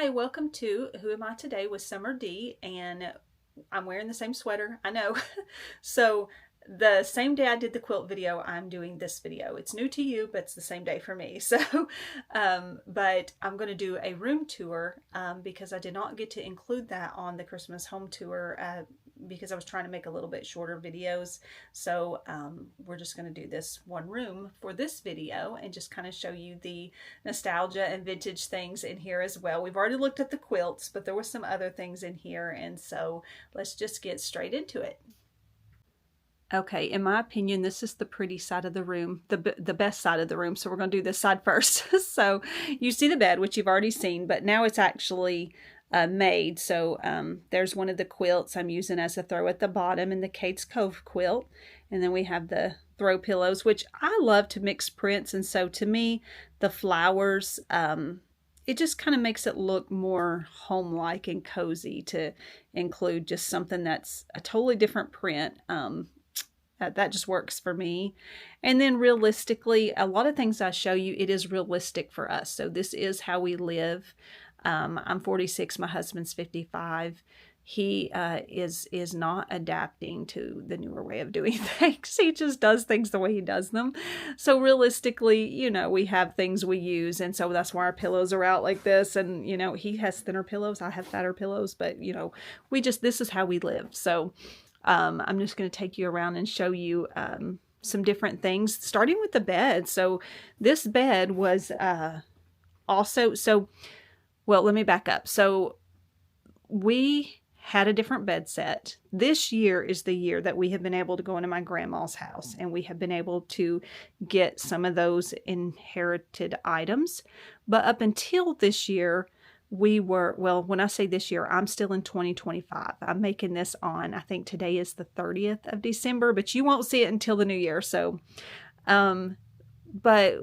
Hi, welcome to Who Am I Today with Summer D, and I'm wearing the same sweater, I know. So the same day I did the quilt video, I'm doing this video. It's new to you, but it's the same day for me. But I'm going to do a room tour because I did not get to include that on the Christmas home tour because I was trying to make a little bit shorter videos. So we're just going to do this one room for this video and just kind of show you the nostalgia and vintage things in here as well. We've already looked at the quilts, but there were some other things in here, and so let's just get straight into it. Okay, in my opinion, this is the pretty side of the room, the best side of the room, so we're going to do this side first. So you see the bed, which you've already seen, but now it's actually made. So there's one of the quilts I'm using as a throw at the bottom in the Kate's Cove quilt. And then we have the throw pillows, which I love to mix prints, and so to me, the flowers, it just kind of makes it look more home-like and cozy to include just something that's a totally different print. That just works for me. And then realistically, a lot of things I show you, it is realistic for us. So this is how we live. I'm 46, my husband's 55. He is not adapting to the newer way of doing things. He just does things the way he does them. So realistically, you know, we have things we use, and so that's why our pillows are out like this. And, you know, he has thinner pillows, I have fatter pillows, but, you know, this is how we live. So I'm just going to take you around and show you some different things, starting with the bed. So this bed was well, let me back up. So we had a different bed set. This year is the year that we have been able to go into my grandma's house, and we have been able to get some of those inherited items. But up until this year, well, when I say this year, I'm still in 2025. I'm making this on, I think today is the 30th of December, but you won't see it until the new year. So, but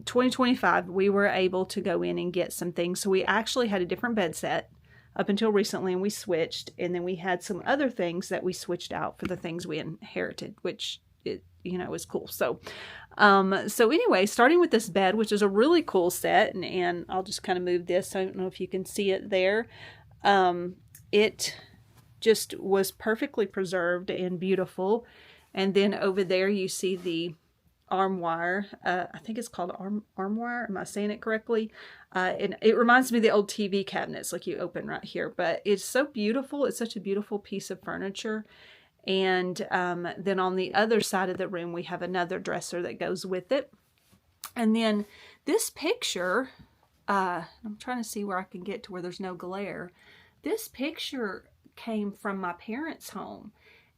2025, we were able to go in and get some things. So we actually had a different bed set up until recently, and we switched, and then we had some other things that we switched out for the things we inherited, which is cool. So anyway, starting with this bed, which is a really cool set, and I'll just kind of move this. I don't know if you can see it there. It just was perfectly preserved and beautiful. And then over there you see the arm wire. I think it's called arm wire. Am I saying it correctly? And it reminds me of the old TV cabinets, like you open right here. But it's so beautiful. It's such a beautiful piece of furniture. And then on the other side of the room, we have another dresser that goes with it. And then this picture, I'm trying to see where I can get to where there's no glare. This picture came from my parents' home,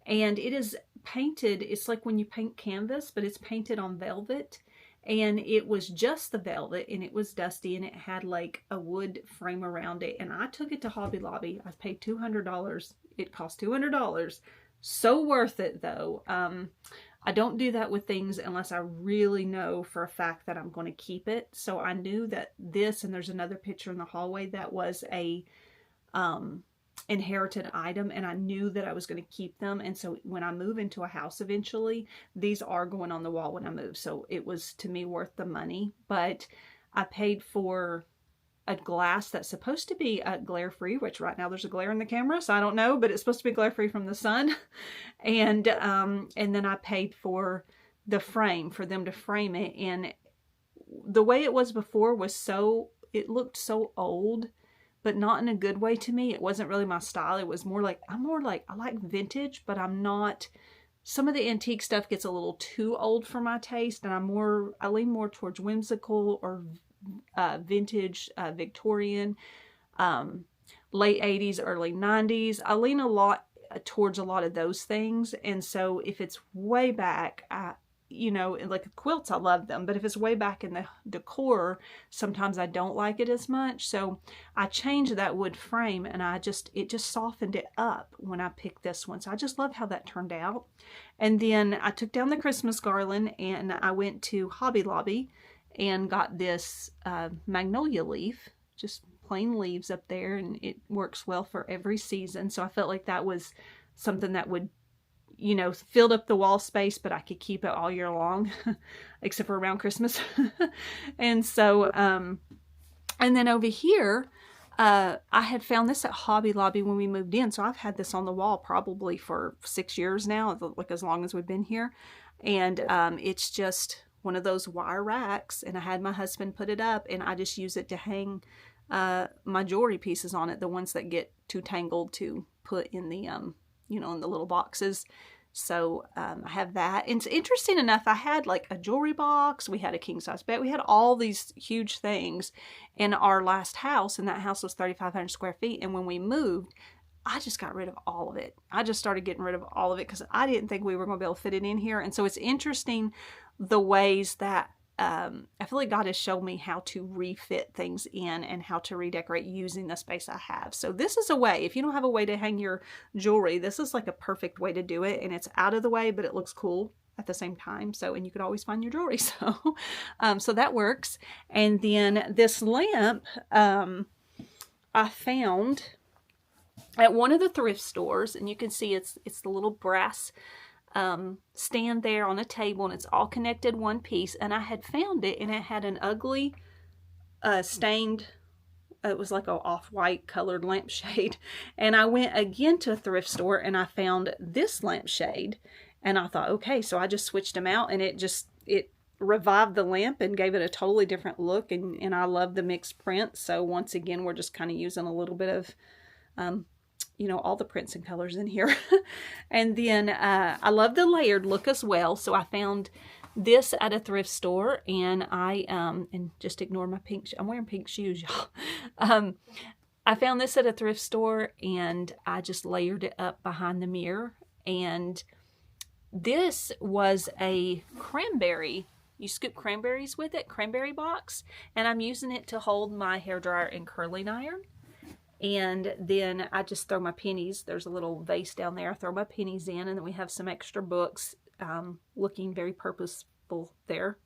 and it is painted. It's like when you paint canvas, but it's painted on velvet. And it was just the velvet, and it was dusty, and it had like a wood frame around it. And I took it to Hobby Lobby. I paid $200. It cost $200. So worth it though. I don't do that with things unless I really know for a fact that I'm going to keep it. So I knew that this, and there's another picture in the hallway that was a inherited item, and I knew that I was going to keep them. And so when I move into a house eventually, these are going on the wall when I move. So it was to me worth the money. But I paid for a glass that's supposed to be glare-free, which right now there's a glare in the camera, so I don't know, but it's supposed to be glare-free from the sun. And then I paid for the frame, for them to frame it. And the way it was before was it looked so old, but not in a good way to me. It wasn't really my style. It was more like, I like vintage, but I'm not, some of the antique stuff gets a little too old for my taste, and I lean more towards whimsical or vintage, Victorian, late 80s, early 90s. I lean a lot towards a lot of those things. And so if it's way back, like quilts, I love them, but if it's way back in the decor, sometimes I don't like it as much. So I changed that wood frame, and it just softened it up when I picked this one. So I just love how that turned out. And then I took down the Christmas garland, and I went to Hobby Lobby and got this magnolia leaf, just plain leaves up there, and it works well for every season. So I felt like that was something that would, filled up the wall space, but I could keep it all year long, except for around Christmas. And so, and then over here, I had found this at Hobby Lobby when we moved in, so I've had this on the wall probably for 6 years now, like as long as we've been here. And it's just one of those wire racks, and I had my husband put it up, and I just use it to hang my jewelry pieces on it, the ones that get too tangled to put in the, you know, in the little boxes. So I have that. And it's interesting enough, I had like a jewelry box, we had a king size bed, we had all these huge things in our last house, and that house was 3,500 square feet. And when we moved, I just got rid of all of it. I just started getting rid of all of it because I didn't think we were going to be able to fit it in here. And so it's interesting the ways that I feel like God has shown me how to refit things in and how to redecorate using the space I have. So this is a way, if you don't have a way to hang your jewelry, this is like a perfect way to do it. And it's out of the way, but it looks cool at the same time. So, and you could always find your jewelry. So, so that works. And then this lamp, I found at one of the thrift stores, and you can see it's the little brass stand there on a table, and it's all connected one piece. And I had found it, and it had an ugly stained, it was like a off-white colored lampshade. And I went again to a thrift store, and I found this lampshade, and I thought, okay, so I just switched them out, and it revived the lamp and gave it a totally different look. And I love the mixed prints. So once again, we're just kind of using a little bit of you know, all the prints and colors in here. And then I love the layered look as well. So I found this at a thrift store, and and just ignore my pink, I'm wearing pink shoes, y'all. I found this at a thrift store, and I just layered it up behind the mirror. And this was a cranberry, you scoop cranberries with it, cranberry box. And I'm using it to hold my hairdryer and curling iron. And then I just throw my pennies. There's a little vase down there. I throw my pennies in, and then we have some extra books looking very purposeful there.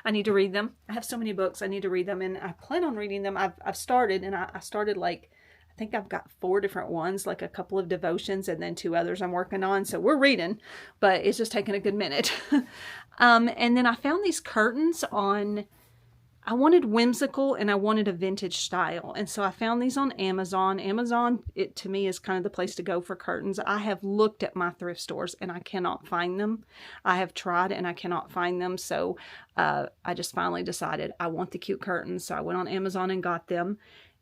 I need to read them. I have so many books. I need to read them, and I plan on reading them. I've started, and I started like, I think I've got 4 different ones, like a couple of devotions and then 2 others I'm working on. So we're reading, but it's just taking a good minute. And then I found these curtains on, I wanted whimsical and I wanted a vintage style. And so I found these on Amazon. Amazon, it to me is kind of the place to go for curtains. I have looked at my thrift stores and I cannot find them. I have tried and I cannot find them. So I just finally decided I want the cute curtains. So I went on Amazon and got them.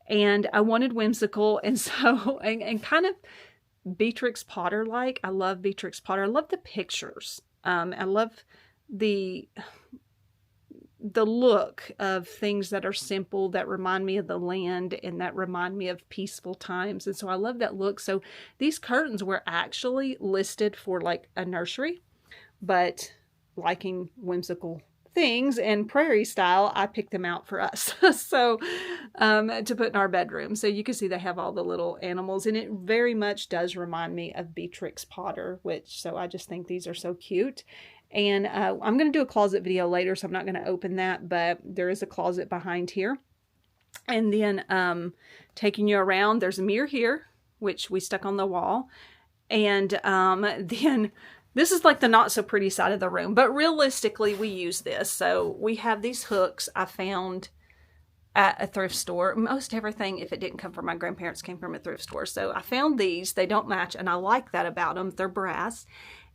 And I wanted whimsical. And so, and kind of Beatrix Potter-like. I love Beatrix Potter. I love the pictures. I love the look of things that are simple, that remind me of the land and that remind me of peaceful times. And so I love that look. So these curtains were actually listed for like a nursery, but liking whimsical things and prairie style, I picked them out for us. So to put in our bedroom. So you can see they have all the little animals, and it very much does remind me of Beatrix Potter, so I just think these are so cute. And I'm going to do a closet video later, so I'm not going to open that, but there is a closet behind here. And then taking you around, there's a mirror here, which we stuck on the wall. And then this is like the not so pretty side of the room, but realistically we use this. So we have these hooks I found at a thrift store. Most everything, if it didn't come from my grandparents, came from a thrift store. So I found these, they don't match, and I like that about them. They're brass.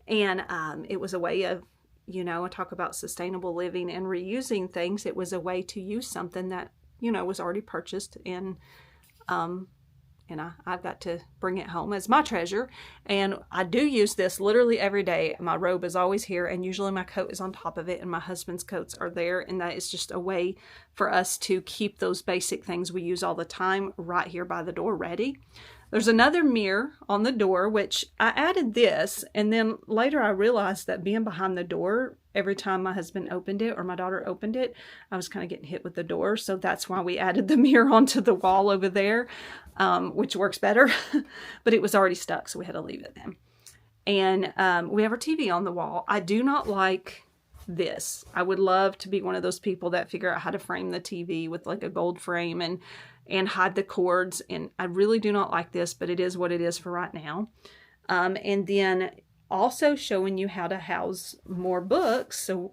And it was a way of, you know, I talk about sustainable living and reusing things. It was a way to use something that, you know, was already purchased, and I've got to bring it home as my treasure. And I do use this literally every day. My robe is always here, and usually my coat is on top of it, and my husband's coats are there. And that is just a way for us to keep those basic things we use all the time right here by the door ready. There's another mirror on the door, which I added this, and then later I realized that being behind the door, every time my husband opened it or my daughter opened it, I was kind of getting hit with the door. So that's why we added the mirror onto the wall over there, which works better. But it was already stuck, so we had to leave it then. And we have our TV on the wall. I do not like this. I would love to be one of those people that figure out how to frame the TV with like a gold frame and hide the cords. And I really do not like this, but it is what it is for right now. And then also showing you how to house more books. So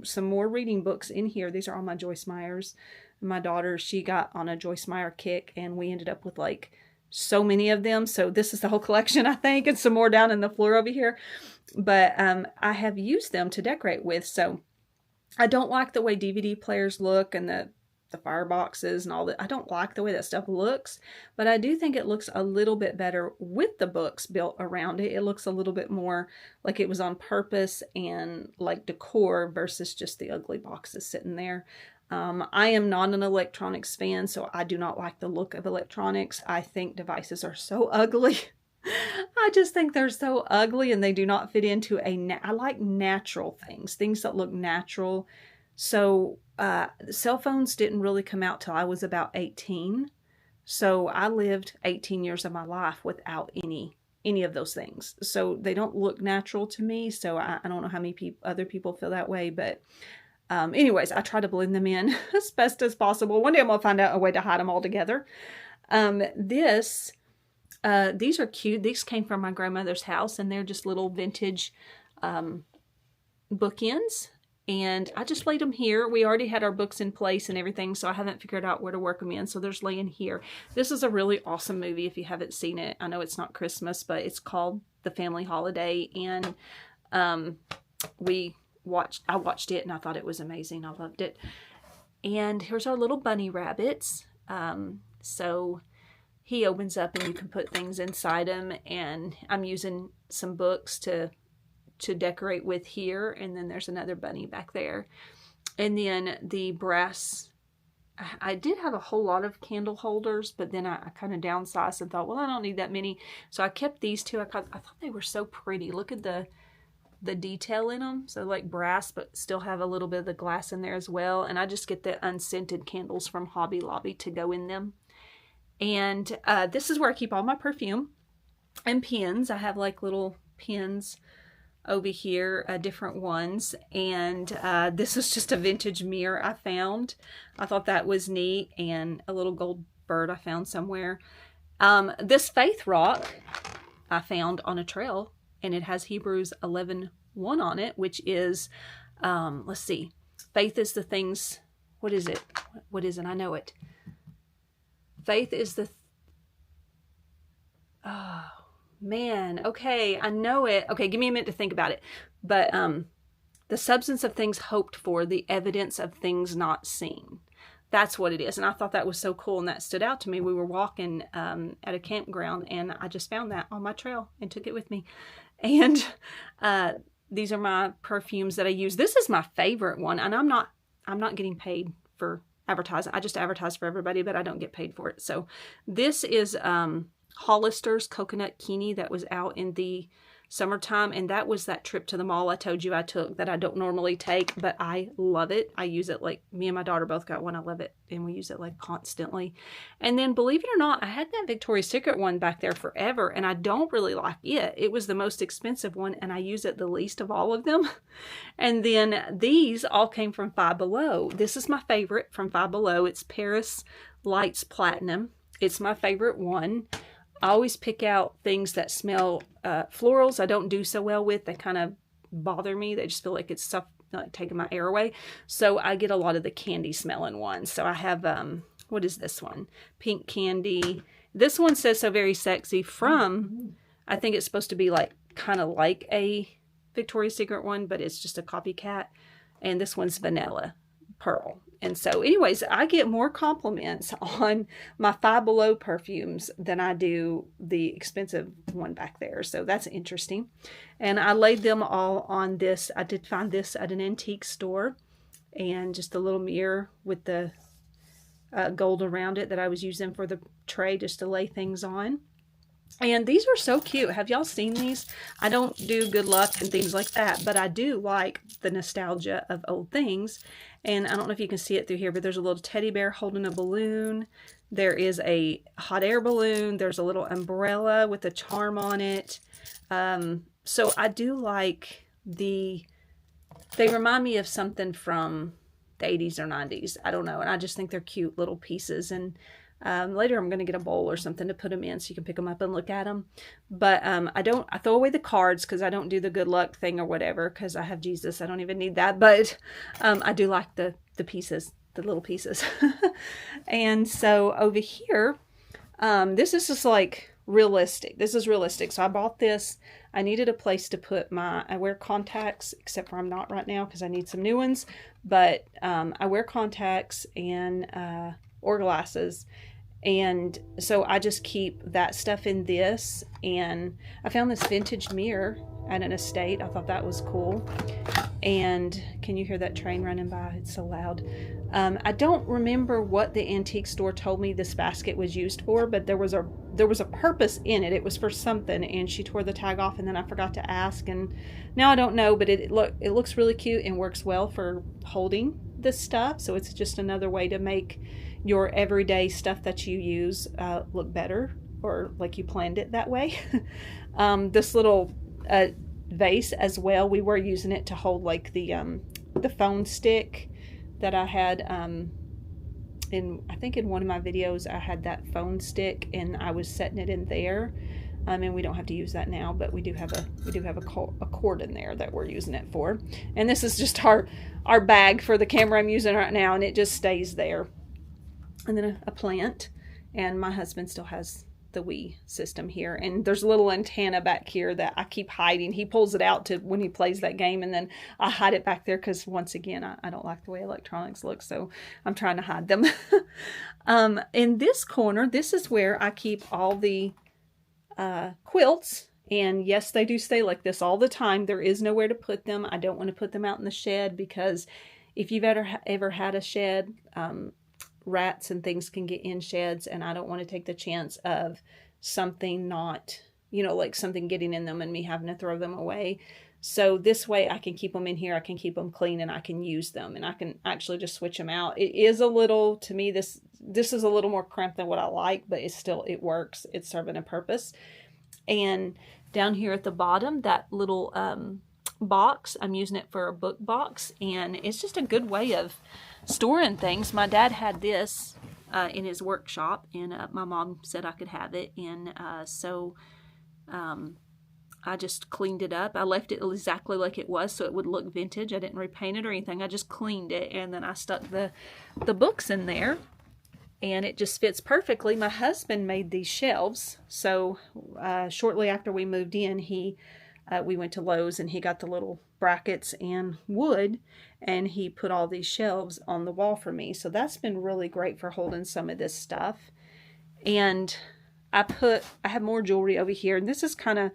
some more reading books in here. These are all my Joyce Meyers My daughter, she got on a Joyce Meyer kick, and we ended up with like so many of them. So this is the whole collection, I think, and some more down in the floor over here. But I have used them to decorate with. So I don't like the way DVD players look and the fireboxes and all that. I don't like the way that stuff looks, but I do think it looks a little bit better with the books built around it. It looks a little bit more like it was on purpose and like decor versus just the ugly boxes sitting there. I am not an electronics fan, so I do not like the look of electronics. I think devices are so ugly. I just think they're so ugly, and they do not fit into I like natural things that look natural. So cell phones didn't really come out till I was about 18. So I lived 18 years of my life without any of those things. So they don't look natural to me. So I don't know how many other people feel that way, but anyways, I try to blend them in as best as possible. One day I'm going to find out a way to hide them all together. These are cute. These came from my grandmother's house, and they're just little vintage bookends. And I just laid them here. We already had our books in place and everything, so I haven't figured out where to work them in. So they're just laying here. This is a really awesome movie if you haven't seen it. I know it's not Christmas, but it's called The Family Holiday. And I watched it, and I thought it was amazing. I loved it. And here's our little bunny rabbits. So he opens up, and you can put things inside him. And I'm using some books to decorate with here, and then there's another bunny back there. And then the brass, I did have a whole lot of candle holders, but then I kind of downsized and thought, well, I don't need that many, so I kept these two. I thought they were so pretty. Look at the detail in them. So like brass, but still have a little bit of the glass in there as well. And I just get the unscented candles from Hobby Lobby to go in them. And this is where I keep all my perfume and pens. I have like little pens over here, different ones. And this is just a vintage mirror I found. I thought that was neat. And a little gold bird I found somewhere. This faith rock I found on a trail, and it has Hebrews 11:1 on it, which is, let's see, faith is the things, what is it? What is it? I know it. Faith is the, oh man, okay, I know it. Okay, give me a minute to think about it. But the substance of things hoped for, the evidence of things not seen. That's what it is. And I thought that was so cool, and that stood out to me. We were walking at a campground, and I just found that on my trail and took it with me. And these are my perfumes that I use. This is my favorite one, and I'm not getting paid for advertising. I just advertise for everybody, but I don't get paid for it. So this is Hollister's Coconut Kini that was out in the summertime, and that was that trip to the mall I told you I took that I don't normally take, but I love it. I use it, like, me and my daughter both got one. I love it, and we use it like constantly. And then, believe it or not, I had that Victoria's Secret one back there forever, and I don't really like it. It was the most expensive one, and I use it the least of all of them. And then these all came from Five Below. This is my favorite from Five Below. It's Paris Lights Platinum. It's my favorite one. I always pick out things that smell, florals I don't do so well with. They kind of bother me. They just feel like it's stuff like taking my air away. So I get a lot of the candy smelling ones. So I have, what is this one? Pink Candy. This one says So Very Sexy from, I think it's supposed to be like, kind of like a Victoria's Secret one, but it's just a copycat. And this one's Vanilla Pearl. And so anyways, I get more compliments on my Five Below perfumes than I do the expensive one back there. So that's interesting. And I laid them all on this. I did find this at an antique store, and just a little mirror with the gold around it that I was using for the tray just to lay things on. And these are so cute. Have y'all seen these? I don't do good luck and things like that, but I do like the nostalgia of old things. And I don't know if you can see it through here, but there's a little teddy bear holding a balloon. There is a hot air balloon. There's a little umbrella with a charm on it. So I do like they remind me of something from the 80s or 90s. I don't know. And I just think they're cute little pieces. And later I'm going to get a bowl or something to put them in so you can pick them up and look at them. But I throw away the cards because I don't do the good luck thing or whatever because I have Jesus. I don't even need that. But I do like the pieces the little pieces. And so over here, this is just like realistic. This is realistic. So I bought this. I needed a place to put I wear contacts, except for I'm not right now because I need some new ones. But I wear contacts and or glasses. And so I just keep that stuff in this. And I found this vintage mirror at an estate. I thought that was cool. And can you hear that train running by? It's so loud. I don't remember what the antique store told me this basket was used for, but there was a purpose in it. It was for something, and she tore the tag off, and then I forgot to ask, and now I don't know. But it looks really cute and works well for holding this stuff. So it's just another way to make your everyday stuff that you use look better, or like you planned it that way. This little vase as well, we were using it to hold like the phone stick that I had I think in one of my videos I had that phone stick and I was setting it in there, and we don't have to use that now, but we do have a cord in there that we're using it for. And this is just our bag for the camera I'm using right now, and it just stays there. And then a plant, and my husband still has the Wii system here, and there's a little antenna back here that I keep hiding. He pulls it out to when he plays that game, and then I hide it back there because once again I don't like the way electronics look, so I'm trying to hide them. In this corner, this is where I keep all the quilts, and yes, they do stay like this all the time. There is nowhere to put them. I don't want to put them out in the shed, because if you've ever had a shed, rats and things can get in sheds, and I don't want to take the chance of something not, like something getting in them and me having to throw them away. So this way I can keep them in here, I can keep them clean, and I can use them, and I can actually just switch them out. It is a little, to me, this is a little more cramped than what I like, but it works. It's serving a purpose. And down here at the bottom, that little box, I'm using it for a book box, and it's just a good way of storing things. My dad had this in his workshop, and my mom said I could have it, and so I just cleaned it up. I left it exactly like it was so it would look vintage. I didn't repaint it or anything. I just cleaned it, and then I stuck the books in there, and it just fits perfectly. My husband made these shelves, so shortly after we moved in, we went to Lowe's, and he got the little brackets and wood, and he put all these shelves on the wall for me. So that's been really great for holding some of this stuff. And I have more jewelry over here, and this is kind of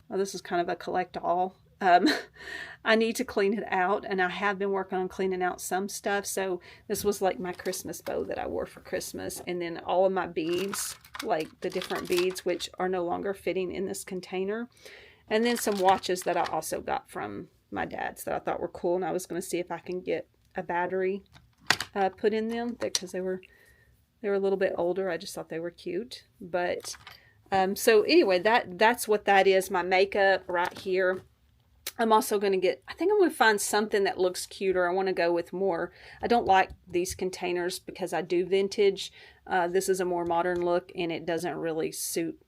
a collect-all. I need to clean it out, and I have been working on cleaning out some stuff. So this was like my Christmas bow that I wore for Christmas, and then all of my beads, like the different beads, which are no longer fitting in this container. And then some watches that I also got from my dad's that I thought were cool, and I was going to see if I can get a battery put in them, because they were a little bit older. I just thought they were cute. But so anyway, that's what that is. My makeup right here. I'm also going to I think I'm going to find something that looks cuter. I want to go with more. I don't like these containers because I do vintage. This is a more modern look, and it doesn't really suit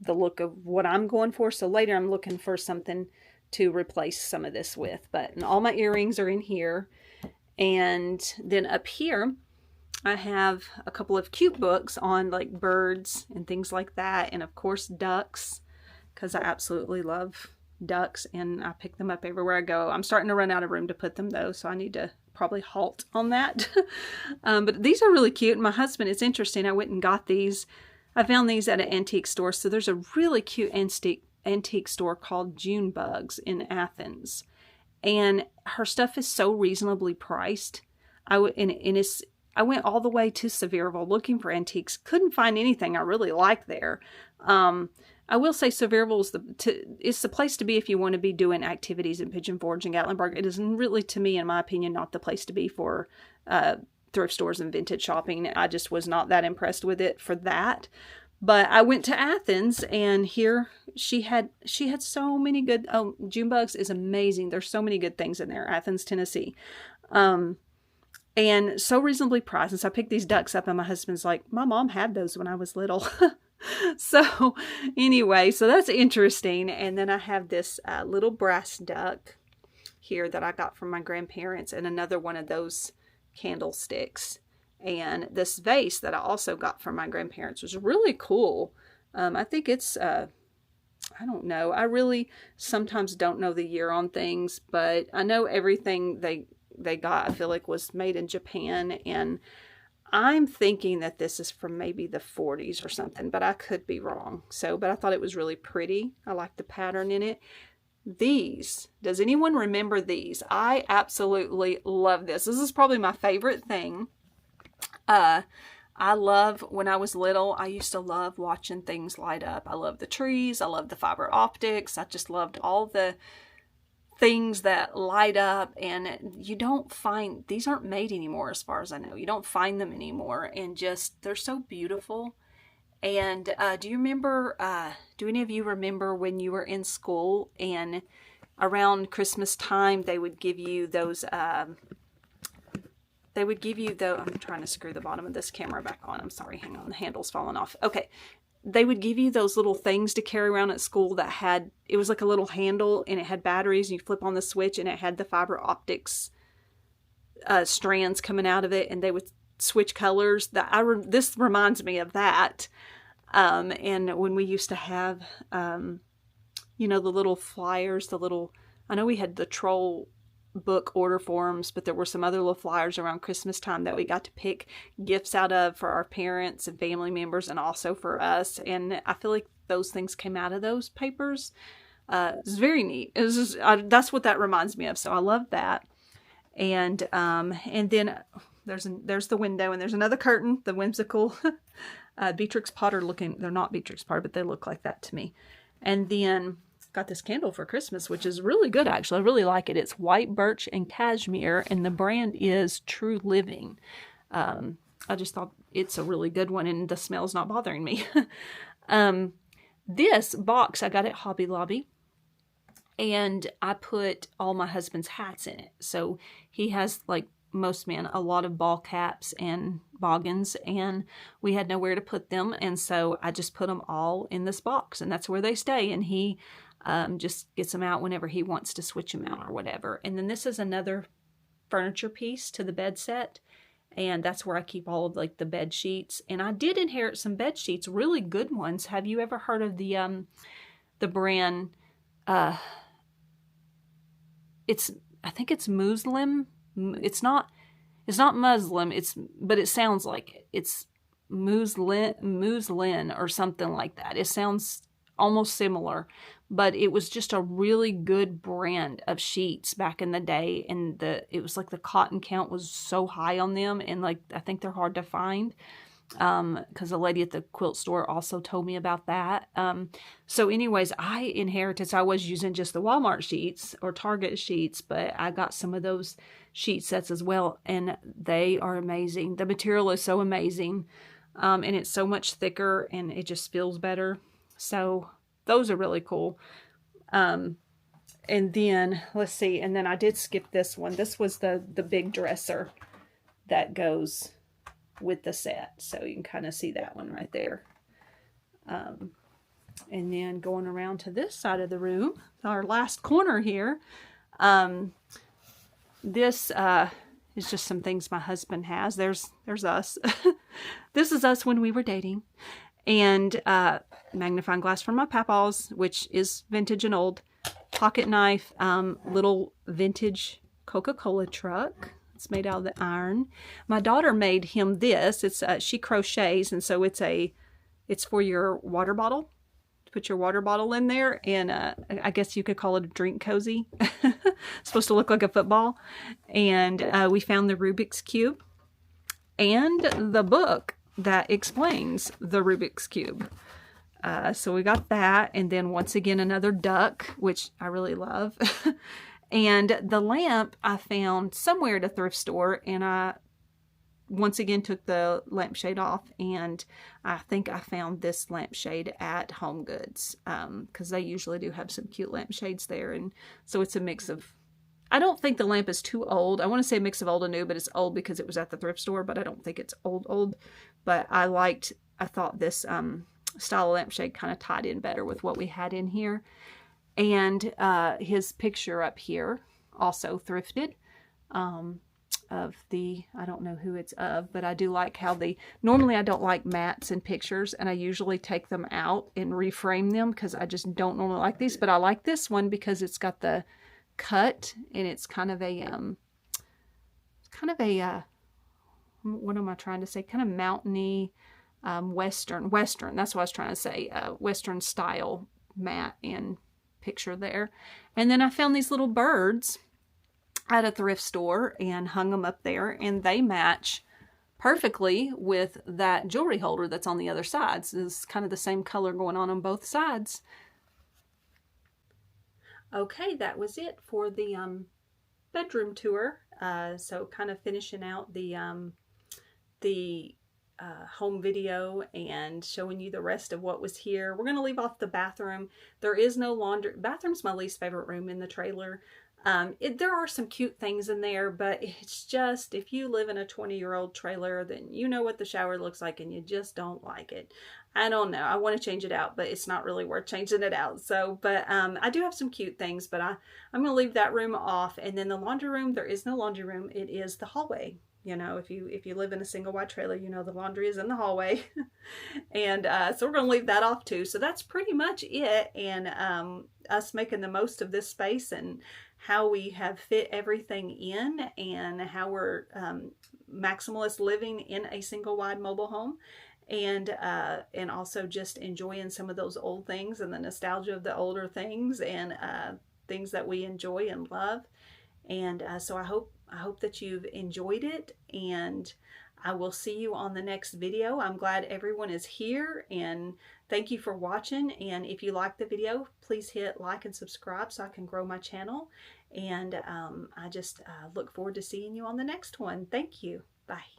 the look of what I'm going for. So later I'm looking for something to replace some of this with. And all my earrings are in here. And then up here I have a couple of cute books on like birds and things like that, and of course ducks, because I absolutely love ducks and I pick them up everywhere I go. I'm starting to run out of room to put them though, so I need to probably halt on that. But these are really cute. My husband, it's interesting, I went and got these. I found these at an antique store. So there's a really cute antique store called June Bugs in Athens, and her stuff is so reasonably priced. I went all the way to Sevierville looking for antiques, couldn't find anything I really like there. I will say Sevierville is the place to be if you want to be doing activities in Pigeon Forge and Gatlinburg. It is really, to me, in my opinion, not the place to be for thrift stores and vintage shopping. I just was not that impressed with it for that. But I went to Athens, and here she had so many good, June Bugs is amazing. There's so many good things in there, Athens, Tennessee. And so reasonably priced. And so I picked these ducks up, and my husband's like, my mom had those when I was little. So anyway, so that's interesting. And then I have this little brass duck here that I got from my grandparents, and another one of those candlesticks. And this vase that I also got from my grandparents was really cool. I think it's, I don't know. I really sometimes don't know the year on things, but I know everything they got, I feel like, was made in Japan. And I'm thinking that this is from maybe the 40s or something, but I could be wrong. So, but I thought it was really pretty. I like the pattern in it. These, does anyone remember these? I absolutely love this. This is probably my favorite thing. I love, when I was little, I used to love watching things light up. I love the trees. I love the fiber optics. I just loved all the things that light up, and you don't find, these aren't made anymore as far as I know. You don't find them anymore, and just, they're so beautiful. And do you remember, do any of you remember when you were in school and around Christmas time they would give you those, I'm trying to screw the bottom of this camera back on. I'm sorry, hang on, the handle's falling off. Okay. They would give you those little things to carry around at school that had, it was like a little handle and it had batteries, and you flip on the switch and it had the fiber optics strands coming out of it, and they would switch colors. This reminds me of that. And when we used to have, you know, the little flyers, I know we had the troll book order forms, but there were some other little flyers around Christmas time that we got to pick gifts out of for our parents and family members, and also for us. And I feel like those things came out of those papers. It's very neat. It was just, that's what that reminds me of. So I love that. And then there's the window, and there's another curtain, the Whimsical Beatrix Potter looking. They're not Beatrix Potter, but they look like that to me. And then got this candle for Christmas, which is really good, actually. I really like it. It's white birch and cashmere, and the brand is True Living. I just thought it's a really good one, and the smell's not bothering me. This box I got at Hobby Lobby, and I put all my husband's hats in it. So he has, like most men, a lot of ball caps and boggins, and we had nowhere to put them, and so I just put them all in this box, and that's where they stay. And he just gets them out whenever he wants to switch them out or whatever. And then this is another furniture piece to the bed set, and that's where I keep all of like the bed sheets. And I did inherit some bed sheets, really good ones. Have you ever heard of the brand? I think it's Muslim. It's not Muslim. But it sounds like it. It's Muslin or something like that. It sounds almost similar, but it was just a really good brand of sheets back in the day, and it was like the cotton count was so high on them, and like I think they're hard to find, because a lady at the quilt store also told me about that. So anyways, I inherited, so I was using just the Walmart sheets or Target sheets, but I got some of those sheet sets as well, and they are amazing. The material is so amazing, and it's so much thicker, and it just feels better. So those are really cool. And then let's see. And then I did skip this one. This was the big dresser that goes with the set. So you can kind of see that one right there. And then going around to this side of the room, our last corner here. This is just some things my husband has. There's us. This is us when we were dating. And magnifying glass from my papaws, which is vintage and old. Pocket knife, little vintage Coca-Cola truck. It's made out of the iron. My daughter made him this. It's she crochets, and so it's for your water bottle. Put your water bottle in there, and I guess you could call it a drink cozy. It's supposed to look like a football. And we found the Rubik's Cube and the book that explains the Rubik's Cube. So we got that, and then once again another duck, which I really love. And the lamp I found somewhere at a thrift store, and I once again took the lampshade off, and I think I found this lampshade at Home Goods, because they usually do have some cute lampshades there. And so it's a mix of, I don't think the lamp is too old. I want to say a mix of old and new, but it's old because it was at the thrift store, but I don't think it's old. But I thought this style of lampshade kind of tied in better with what we had in here. And his picture up here, also thrifted. the, I don't know who it's of, but I do like how normally I don't like mats in pictures, and I usually take them out and reframe them because I just don't normally like these, but I like this one because it's got the cut, and it's kind of a, what am I trying to say? Kind of mountainy, Western, that's what I was trying to say, Western style mat and picture there. And then I found these little birds at a thrift store and hung them up there, and they match perfectly with that jewelry holder that's on the other side. So it's kind of the same color going on both sides. Okay, that was it for the bedroom tour. So kind of finishing out the home video and showing you the rest of what was here. We're going to leave off the bathroom. There is no laundry. Bathroom's my least favorite room in the trailer. There are some cute things in there, but it's just, if you live in a 20-year-old trailer, then you know what the shower looks like and you just don't like it. I don't know. I want to change it out, but it's not really worth changing it out. So, but I do have some cute things, but I'm going to leave that room off. And then the laundry room, there is no laundry room. It is the hallway. You know, if you live in a single wide trailer, you know the laundry is in the hallway. And so we're going to leave that off too. So that's pretty much it. And us making the most of this space and how we have fit everything in, and how we're maximalist living in a single wide mobile home. And also just enjoying some of those old things and the nostalgia of the older things, and things that we enjoy and love. And so I hope that you've enjoyed it, and I will see you on the next video. I'm glad everyone is here, and thank you for watching. And if you like the video, please hit like and subscribe so I can grow my channel. And I just look forward to seeing you on the next one. Thank you. Bye.